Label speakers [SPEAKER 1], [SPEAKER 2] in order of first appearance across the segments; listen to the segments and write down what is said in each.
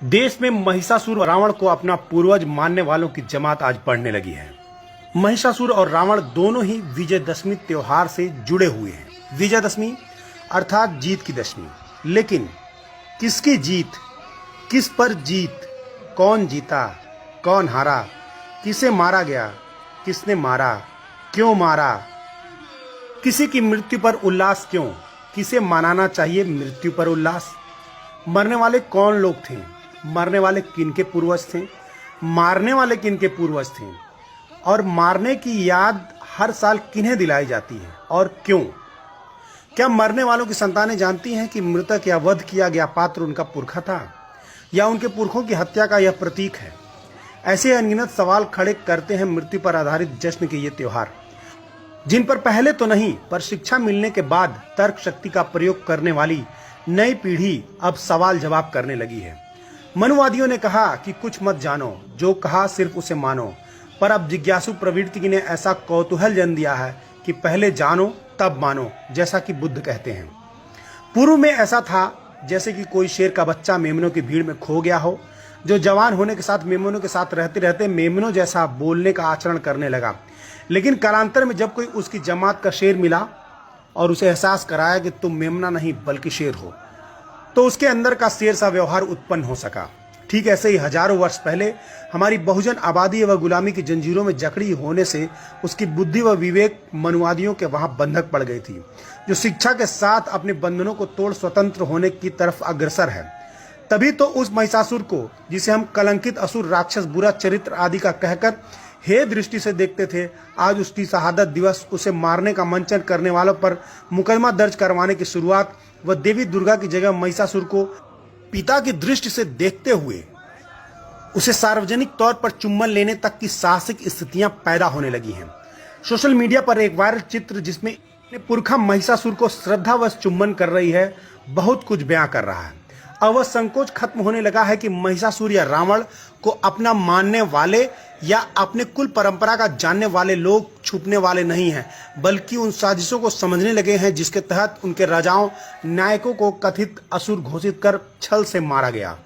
[SPEAKER 1] देश में महिषासुर और रावण को अपना पूर्वज मानने वालों की जमात आज बढ़ने लगी है। महिषासुर और रावण दोनों ही विजयदशमी त्योहार से जुड़े हुए हैं। विजयदशमी अर्थात जीत की दशमी। लेकिन किसकी जीत, किस पर जीत, कौन जीता, कौन हारा, किसे मारा गया, किसने मारा, क्यों मारा, किसी की मृत्यु पर उल्लास क्यों, किसे मनाना चाहिए मृत्यु पर उल्लास, मरने वाले कौन लोग थे, मरने वाले किनके पूर्वज थे, मारने वाले किनके पूर्वज थे, और मारने की याद हर साल किन्हें दिलाई जाती है और क्यों। क्या मरने वालों की संतानें जानती हैं कि मृतक या वध किया गया पात्र उनका पुरखा था या उनके पुरखों की हत्या का यह प्रतीक है। ऐसे अनगिनत सवाल खड़े करते हैं मृत्यु पर आधारित जश्न के ये त्योहार, जिन पर पहले तो नहीं पर शिक्षा मिलने के बाद तर्क शक्ति का प्रयोग करने वाली नई पीढ़ी अब सवाल जवाब करने लगी है। मनुवादियों ने कहा कि कुछ मत जानो, जो कहा सिर्फ उसे मानो, पर अब जिज्ञासु प्रवृत्ति ने ऐसा कौतूहल जन्म दिया है कि पहले जानो तब मानो, जैसा कि बुद्ध कहते हैं। पूर्व में ऐसा था जैसे कि कोई शेर का बच्चा मेमनों की भीड़ में खो गया हो, जो जवान होने के साथ मेमनों के साथ रहते रहते मेमनों जैसा बोलने का आचरण करने लगा। लेकिन कालांतर में जब कोई उसकी जमात का शेर मिला और उसे एहसास कराया कि तुम मेमना नहीं बल्कि शेर हो, तो उसके अंदर का शेर सा व्यवहार उत्पन्न हो सका। ठीक ऐसे ही हजारों वर्ष पहले हमारी बहुजन आबादी व गुलामी की जंजीरों में जकड़ी होने से उसकी बुद्धि व विवेक मनुवादियों के वहां बंधक पड़ गई थी, जो शिक्षा के साथ अपने बंधनों को तोड़ स्वतंत्र होने की तरफ अग्रसर है। तभी तो उस महिषासुर को, जिसे हम कलंकित असुर, राक्षस, बुरा चरित्र आदि का कहकर हे दृष्टि से देखते थे, आज उसकी शहादत दिवस, उसे मारने का मंचन करने वालों पर मुकदमा दर्ज करवाने की शुरुआत व देवी दुर्गा की जगह महिषासुर को पिता की दृष्टि से देखते हुए उसे सार्वजनिक तौर पर चुम्बन लेने तक की साहसिक स्थितियां पैदा होने लगी हैं। सोशल मीडिया पर एक वायरल चित्र जिसमें पुरखा महिषासुर को श्रद्धावश चुम्बन कर रही है, बहुत कुछ बयां कर रहा है। अब वह संकोच खत्म होने लगा है कि महिषासुर या रावण को अपना मानने वाले या अपने कुल परंपरा का जानने वाले लोग छुपने वाले नहीं हैं, बल्कि उन साजिशों को समझने लगे हैं जिसके तहत उनके राजाओं, नायकों को कथित असुर घोषित कर छल से मारा गया।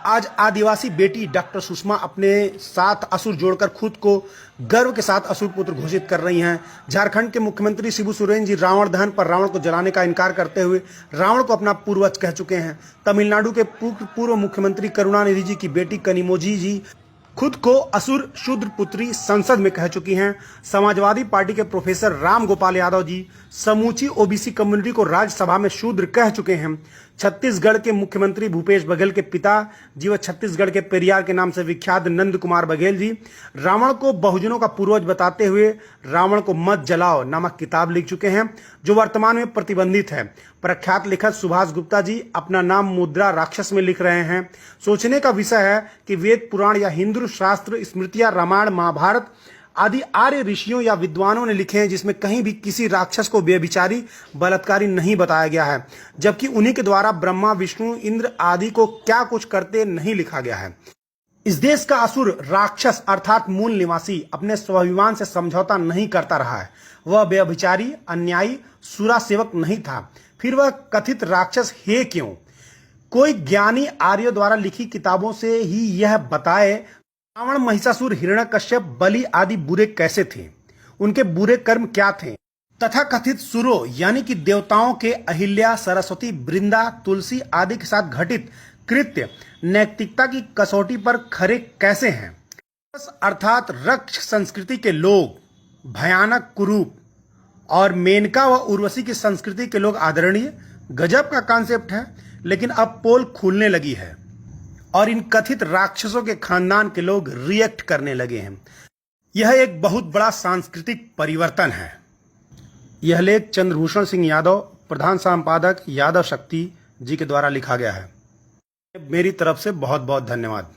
[SPEAKER 1] आज आदिवासी बेटी डॉक्टर सुषमा अपने साथ असुर जोड़कर खुद को गर्व के साथ असुर पुत्र घोषित कर रही हैं। झारखंड के मुख्यमंत्री शिबू सोरेन जी रावण दहन पर रावण को जलाने का इनकार करते हुए रावण को अपना पूर्वज कह चुके हैं। तमिलनाडु के पूर्व मुख्यमंत्री करुणानिधि जी की बेटी कनिमोझी जी खुद को असुर शूद्र पुत्री संसद में कह चुकी हैं। समाजवादी पार्टी के प्रोफेसर राम गोपाल यादव जी समूची ओबीसी कम्युनिटी को राज्यसभा में शूद्र कह चुके हैं। छत्तीसगढ़ के मुख्यमंत्री भूपेश बघेल के पिता जी व छत्तीसगढ़ के पेरियार के नाम से विख्यात नंद कुमार बघेल जी रावण को बहुजनों का पूर्वज बताते हुए रावण को मत जलाओ नामक किताब लिख चुके हैं, जो वर्तमान में प्रतिबंधित है। प्रख्यात लेखक सुभाष गुप्ता जी अपना नाम मुद्रा राक्षस में लिख रहे हैं। सोचने का विषय है कि वेद पुराण या हिंदू शास्त्र, स्मृतियां, रामायण, महाभारत आदि आर्य ऋषियों या विद्वानों ने लिखे हैं, जिसमें कहीं भी किसी राक्षस को व्यभिचारी, बलात्कारी नहीं बताया गया है, जबकि उन्हीं के द्वारा ब्रह्मा, विष्णु, इंद्र आदि को क्या कुछ करते नहीं लिखा गया है। इस देश का असुर राक्षस अर्थात मूल निवासी अपने स्वाभिमान से समझौता नहीं करता रहा है। वह व्यभिचारी, अन्यायी, सुरा सेवक नहीं था, फिर वह कथित राक्षस है क्यों? कोई ज्ञानी आर्यों द्वारा लिखी किताबों से ही यह बताए रावण, महिषासुर, हिरण्यकश्यप, बलि आदि बुरे कैसे थे, उनके बुरे कर्म क्या थे, तथा कथित सुरों यानी कि देवताओं के अहिल्या, सरस्वती, वृंदा, तुलसी आदि के साथ घटित कृत्य नैतिकता की कसौटी पर खरे कैसे हैं। अर्थात रक्ष संस्कृति के लोग भयानक, कुरूप, और मेनका व उर्वशी की संस्कृति के लोग आदरणीय। गजब का कॉन्सेप्ट है, लेकिन अब पोल खुलने लगी है और इन कथित राक्षसों के खानदान के लोग रिएक्ट करने लगे हैं। यह एक बहुत बड़ा सांस्कृतिक परिवर्तन है। यह लेख चंद्रभूषण सिंह यादव, प्रधान संपादक यादव शक्ति जी के द्वारा लिखा गया है। मेरी तरफ से बहुत बहुत धन्यवाद।